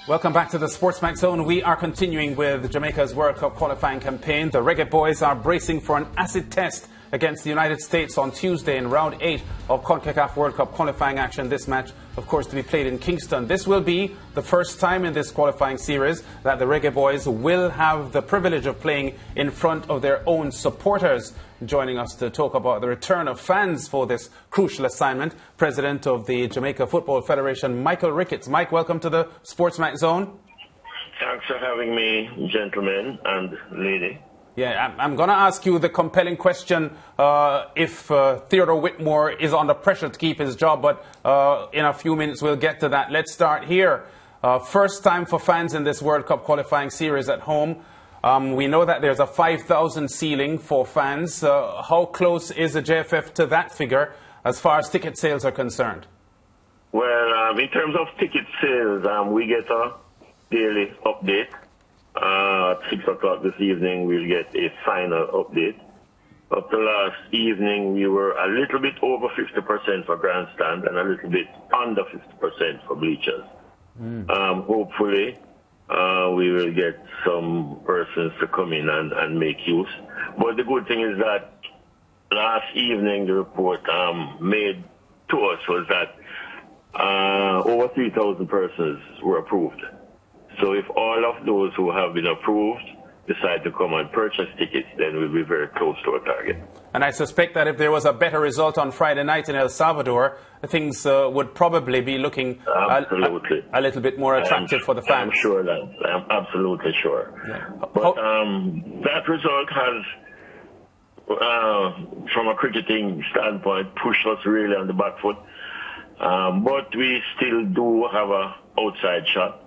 Welcome back to the SportsMax Zone. We are continuing with Jamaica's World Cup qualifying campaign. The Reggae Boyz are bracing for an acid test against the United States on Tuesday in round 8 of CONCACAF World Cup qualifying action. This match, of course, to be played in Kingston. This will be the first time in this qualifying series that the Reggae Boyz will have the privilege of playing in front of their own supporters. Joining us to talk about the return of fans for this crucial assignment, President of the Jamaica Football Federation, Michael Ricketts. Mike, welcome to the SportsMax Zone. Thanks for having me, gentlemen and lady. Yeah, I'm going to ask you the compelling question if Theodore Whitmore is under pressure to keep his job, but in a few minutes we'll get to that. Let's start here. First time for fans in this World Cup qualifying series at home. We know that there's a 5,000 ceiling for fans. How close is the JFF to that figure as far as ticket sales are concerned? Well, in terms of ticket sales, we get a daily update. At 6 o'clock this evening, we'll get a final update. Up to last evening, we were a little bit over 50% for grandstand and a little bit under 50% for bleachers. Hopefully, we will get some persons to come in and make use. But the good thing is that last evening, the report made to us was that over 3,000 persons were approved. So if all of those who have been approved decide to come and purchase tickets, then we'll be very close to our target. And I suspect that if there was a better result on Friday night in El Salvador, things would probably be looking a little bit more attractive for the fans. I'm sure that. I'm absolutely sure. Yeah. But that result has, from a cricketing standpoint, pushed us really on the back foot. But we still do have an outside shot.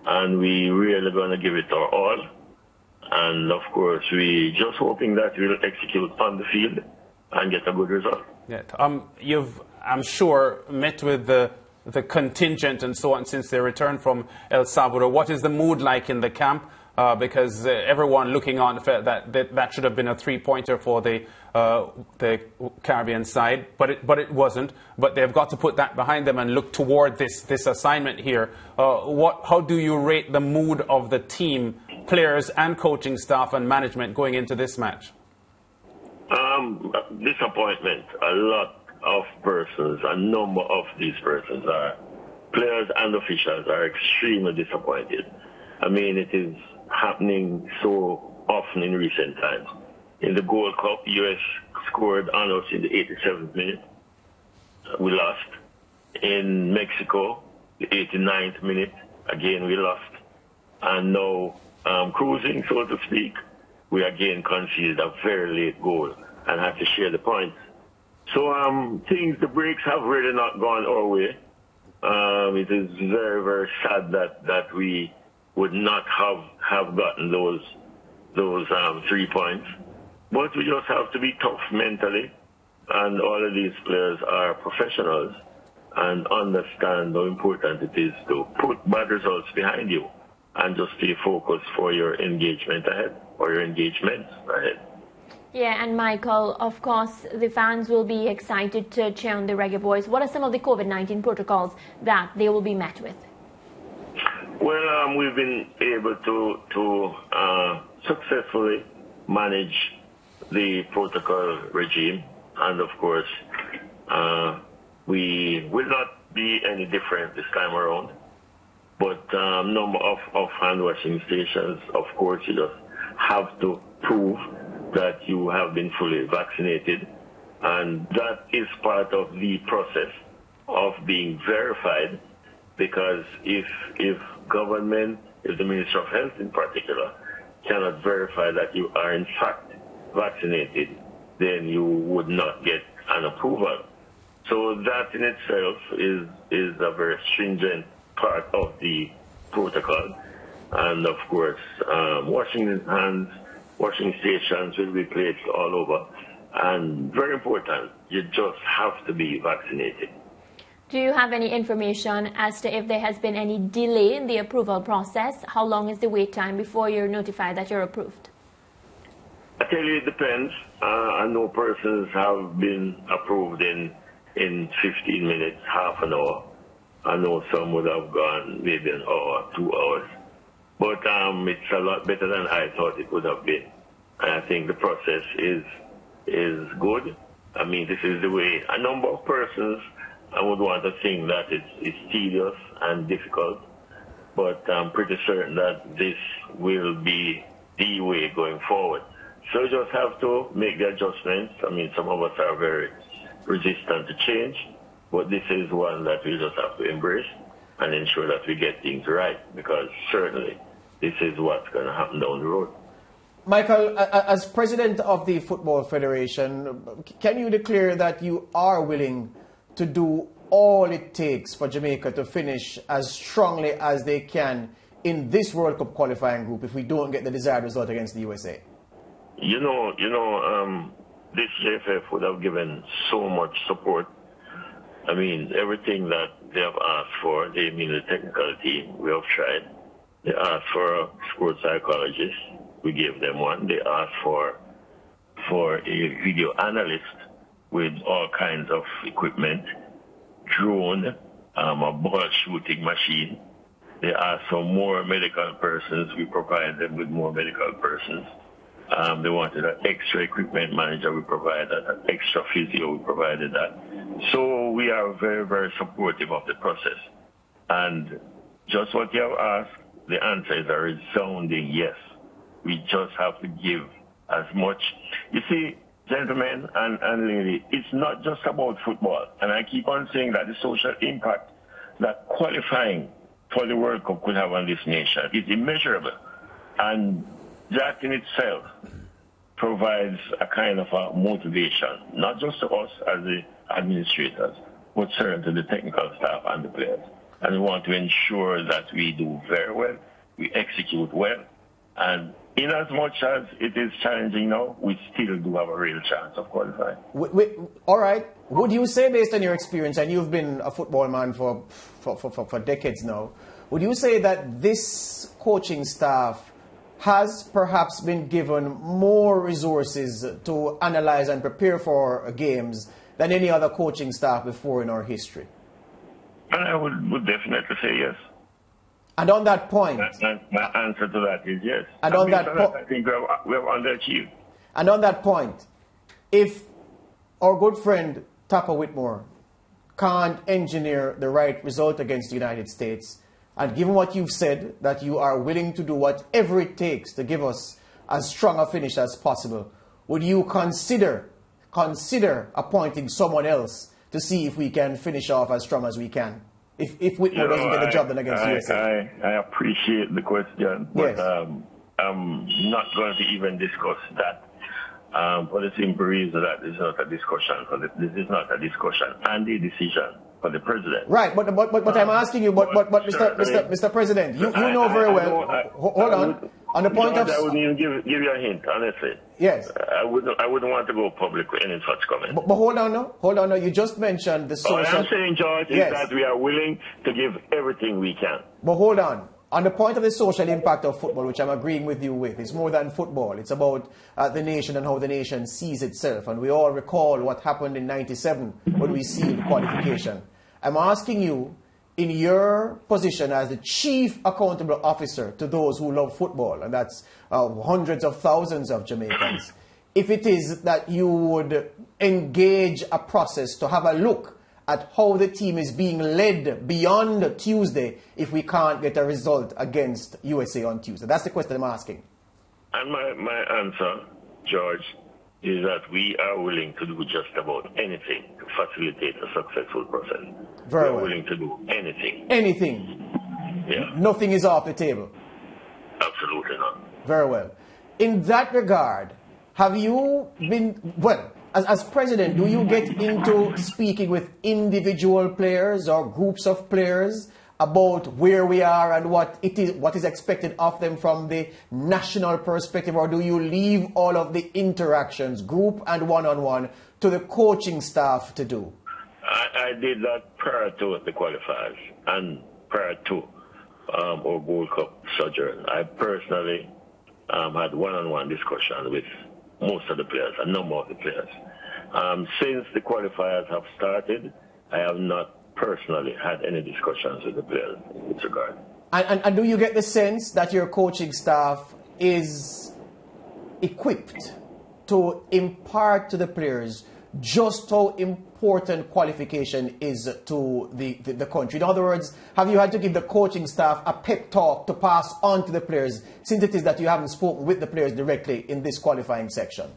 And we really going to give it our all. And, of course, we just hoping that we'll execute on the field and get a good result. Yeah. You've, I'm sure, met with the contingent and so on since they returned from El Salvador. What is the mood like in the camp? Because everyone looking on felt that should have been a three-pointer for the Caribbean side, but it wasn't. But they've got to put that behind them and look toward this assignment here. How do you rate the mood of the team, players and coaching staff and management going into this match? Disappointment. A lot of persons, a number of these persons are players and officials are extremely disappointed. I mean, it is happening so often in recent times. In the Gold Cup, US scored on us in the 87th minute. We lost. In Mexico, the 89th minute, again we lost. And now, cruising, so to speak, we again conceded a very late goal and had to share the points. So the breaks have really not gone our way. It is very, very sad that we would not have gotten those 3 points. But we just have to be tough mentally, and all of these players are professionals and understand how important it is to put bad results behind you and just stay focused for your engagement ahead, or your engagements ahead. Yeah, and Michael, of course, the fans will be excited to cheer on the Reggae Boyz. What are some of the COVID-19 protocols that they will be met with? Well, we've been able to successfully manage the protocol regime, and of course, we will not be any different this time around. But number of hand washing stations, of course, you just have to prove that you have been fully vaccinated, and that is part of the process of being verified. Because if government, if the Minister of Health in particular, cannot verify that you are in fact vaccinated, then you would not get an approval. So that in itself is a very stringent part of the protocol. And of course, washing hands, washing stations will be placed all over. And very important, you just have to be vaccinated. Do you have any information as to if there has been any delay in the approval process? How long is the wait time before you're notified that you're approved? I tell you, it depends. I know persons have been approved in 15 minutes, half an hour. I know some would have gone maybe an hour, 2 hours. But it's a lot better than I thought it would have been. And I think the process is good. I mean, this is the way a number of persons I would want to think that it's tedious and difficult. But I'm pretty certain that this will be the way going forward. So you just have to make the adjustments. I mean, some of us are very resistant to change, but this is one that we just have to embrace and ensure that we get things right, because certainly this is what's going to happen down the road. Michael, as president of the Football Federation, can you declare that you are willing to do all it takes for Jamaica to finish as strongly as they can in this World Cup qualifying group if we don't get the desired result against the USA? This JFF would have given so much support. I mean, everything that they have asked for, they mean the technical team, we have tried. They asked for a sports psychologist, we gave them one. They asked for a video analyst with all kinds of equipment, drone, a ball shooting machine. They asked for more medical persons, we provided them with more medical persons. They wanted an extra equipment manager, we provided that. An extra physio, we provided that. So we are very, very supportive of the process. And just what you have asked, the answer is a resounding yes. We just have to give as much. You see, gentlemen and ladies, it's not just about football. And I keep on saying that the social impact that qualifying for the World Cup could have on this nation is immeasurable. And that in itself provides a kind of a motivation, not just to us as the administrators, but certainly to the technical staff and the players. And we want to ensure that we do very well, we execute well, and in as much as it is challenging now, we still do have a real chance of qualifying. All right. Would you say, based on your experience, and you've been a football man for decades now, would you say that this coaching staff has perhaps been given more resources to analyze and prepare for games than any other coaching staff before in our history? And I would definitely say yes. And on that point... My answer to that is yes. And on that point... I think we have underachieved. And on that point, if our good friend Tapper Whitmore can't engineer the right result against the United States, and given what you've said, that you are willing to do whatever it takes to give us as strong a finish as possible, would you consider appointing someone else to see if we can finish off as strong as we can? If Whitmore doesn't get the job done against USA. I appreciate the question, but yes. I'm not going to even discuss that. For the simple reason that this is not a discussion this is not a discussion and a decision for the president. Right, but I'm asking you, Mr. President, you know very well. Hold on. On the point George, I wouldn't even give you a hint, honestly. Yes. I wouldn't want to go public with any such comment. But hold on now. You just mentioned the social... What I'm saying, George, yes, is that we are willing to give everything we can. But hold on. On the point of the social impact of football, which I'm agreeing with you with, it's more than football. It's about the nation and how the nation sees itself. And we all recall what happened in '97 when we sealed qualification. I'm asking you, in your position as the chief accountable officer to those who love football, and that's hundreds of thousands of Jamaicans, if it is that you would engage a process to have a look at how the team is being led beyond Tuesday if we can't get a result against USA on Tuesday. That's the question I'm asking. And my answer, George, is that we are willing to do just about anything to facilitate a successful process. Very We're well. willing to do anything. Anything? Yeah. Nothing is off the table? Absolutely not. Very well. In that regard, have you been, well, as president, do you get into speaking with individual players or groups of players about where we are and what is expected of them from the national perspective, or do you leave all of the interactions, group and one-on-one, to the coaching staff to do? I did that prior to the qualifiers and prior to our World Cup sojourn. I personally had one-on-one discussion with most of the players, a number of the players. Since the qualifiers have started, I have not personally had any discussions with the players in this regard. And do you get the sense that your coaching staff is equipped to impart to the players just how important qualification is to the country? In other words, have you had to give the coaching staff a pep talk to pass on to the players, since it is that you haven't spoken with the players directly in this qualifying section?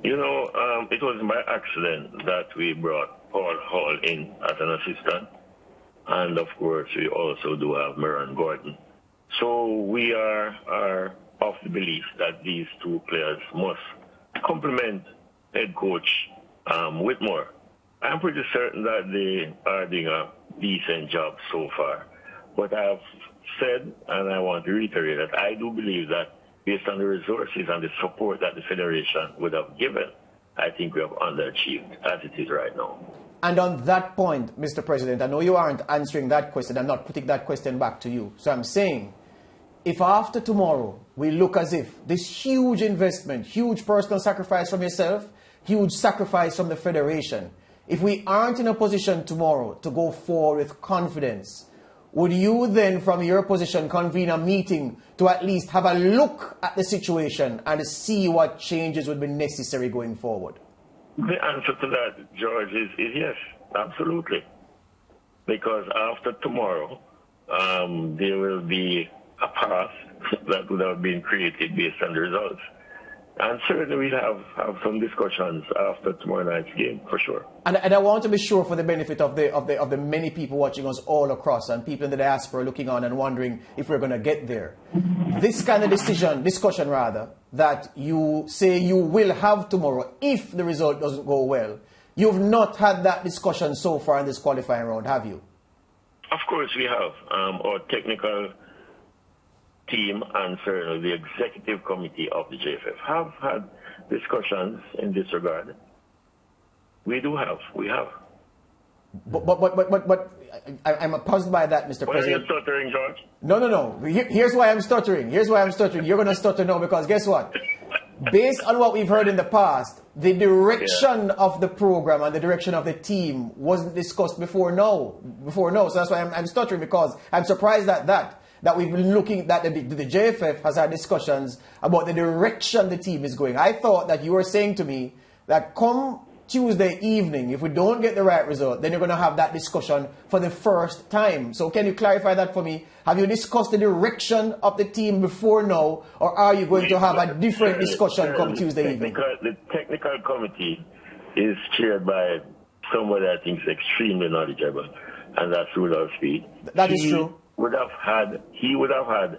You know, it was by accident that we brought Paul Hall in as an assistant. And of course, we also do have Merron Gordon. So we are of the belief that these two players must complement head coach Whitmore. I'm pretty certain that they are doing a decent job so far. But I have said, and I want to reiterate, that I do believe that based on the resources and the support that the Federation would have given, I think we have underachieved as it is right now. And on that point, Mr. President, I know you aren't answering that question. I'm not putting that question back to you. So I'm saying, if after tomorrow we look as if this huge investment, huge personal sacrifice from yourself, huge sacrifice from the Federation, if we aren't in a position tomorrow to go forward with confidence, would you then, from your position, convene a meeting to at least have a look at the situation and see what changes would be necessary going forward? The answer to that, George, is yes, absolutely. Because after tomorrow, there will be a path that would have been created based on the results. And certainly we'll have some discussions after tomorrow night's game, for sure. And I want to be sure, for the benefit of the many people watching us all across and people in the diaspora looking on and wondering if we're going to get there. This kind of discussion that you say you will have tomorrow if the result doesn't go well, you've not had that discussion so far in this qualifying round, have you? Of course we have. Our technical team and certainly the executive committee of the JFF have had discussions in this regard. We have. But I'm puzzled by that, Mr. President. Why are you stuttering, George? No. Here's why I'm stuttering. You're going to stutter now because guess what? Based on what we've heard in the past, the direction of the program and the direction of the team wasn't discussed before now. So that's why I'm stuttering, because I'm surprised at that we've been looking, that the JFF has had discussions about the direction the team is going. I thought that you were saying to me that come Tuesday evening, if we don't get the right result, then you're going to have that discussion for the first time. So can you clarify that for me? Have you discussed the direction of the team before now, or are you going to have a different discussion come Tuesday evening? The technical committee is chaired by somebody I think is extremely knowledgeable, and that's Rudolph Speed. That is true. He would have had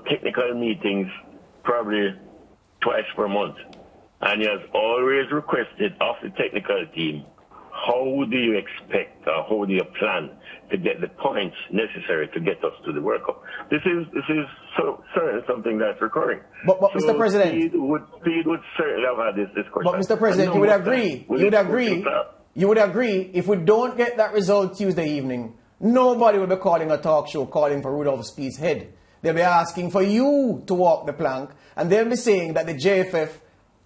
technical meetings probably twice per month. And he has always requested of the technical team, how do you expect or how do you plan to get the points necessary to get us to the World Cup? This is certainly something that's recurring. But Mr. President, Speed would certainly have had this discussion. But Mr. President, you would agree if we don't get that result Tuesday evening, nobody will be calling a talk show calling for Rudolph Speed's head. They'll be asking for you to walk the plank, and they'll be saying that the JFF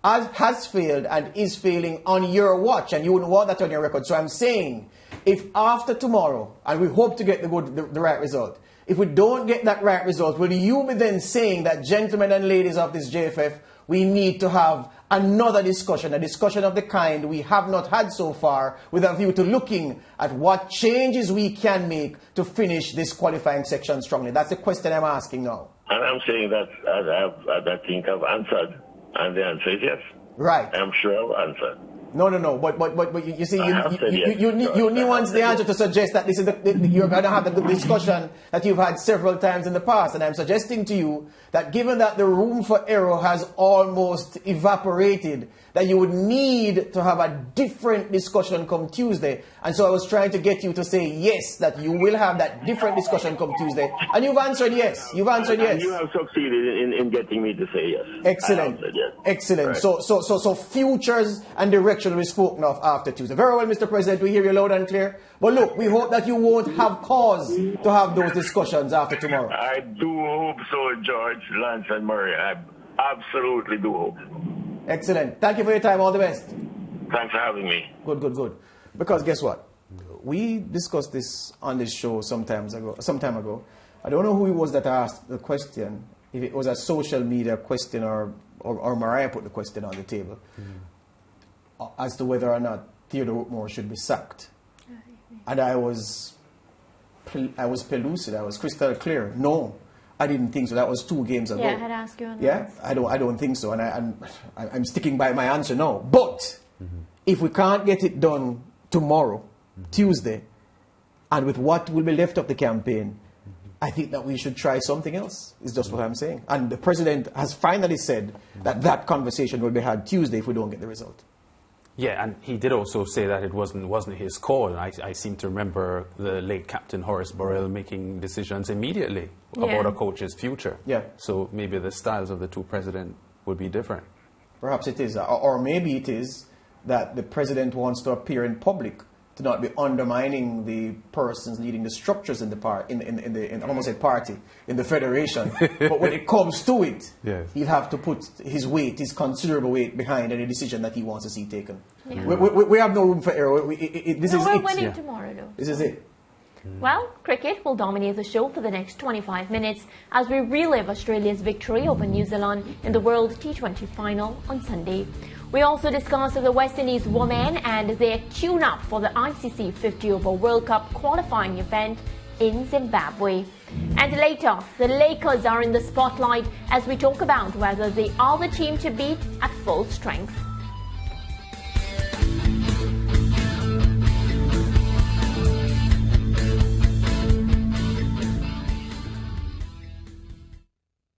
has failed and is failing on your watch, and you wouldn't want that on your record. So I'm saying, if after tomorrow, and we hope to get the right result, if we don't get that right result, will you be then saying that, gentlemen and ladies of this JFF, we need to have another discussion, a discussion of the kind we have not had so far, with a view to looking at what changes we can make to finish this qualifying section strongly? That's the question I'm asking now. And I'm saying that I think I've answered. And the answer is yes. Right. I'm sure I've answered. No. But you see, you nuance the answer to suggest that this is you're going to have the discussion that you've had several times in the past. And I'm suggesting to you that given that the room for error has almost evaporated, that you would need to have a different discussion come Tuesday. And so I was trying to get you to say yes, that you will have that different discussion come Tuesday. And you've answered yes. And you have succeeded in getting me to say yes. Excellent. Yes. Excellent. Right. So futures and direction will be spoken of after Tuesday. Very well, Mr. President, we hear you loud and clear. But look, we hope that you won't have cause to have those discussions after tomorrow. I do hope so, George, Lance and Murray. I absolutely do hope. Excellent. Thank you for your time. All the best. Thanks for having me. Good. Because guess what? We discussed this on this show some time ago. I don't know who it was that asked the question, if it was a social media question or Mariah put the question on the table, as to whether or not Theodore Whitmore should be sacked. And I was pellucid, I was crystal clear. No, I didn't think so. That was 2 games ago. Yeah, I had asked you on that. Yeah, I don't think so, and I'm sticking by my answer now. But if we can't get it done tomorrow, Tuesday, and with what will be left of the campaign, I think that we should try something else, is just what I'm saying. And the president has finally said that conversation will be had Tuesday if we don't get the result. Yeah, and he did also say that it wasn't his call. I seem to remember the late captain Horace Burrell making decisions immediately about a coach's future. Yeah. So maybe the styles of the 2 presidents would be different. Perhaps it is. Or maybe it is that the president wants to appear in public to not be undermining the persons leading the structures in the party, in I almost said party, in the federation. But when it comes to it, yes, he'll have to put his weight, his considerable weight behind any decision that he wants to see taken. Yeah. We have no room for error. We're winning tomorrow, though. This is it. Well, cricket will dominate the show for the next 25 minutes as we relive Australia's victory over New Zealand in the World T20 final on Sunday. We also discussed the West Indies women and their tune-up for the ICC 50-over World Cup qualifying event in Zimbabwe. And later, the Lakers are in the spotlight as we talk about whether they are the team to beat at full strength.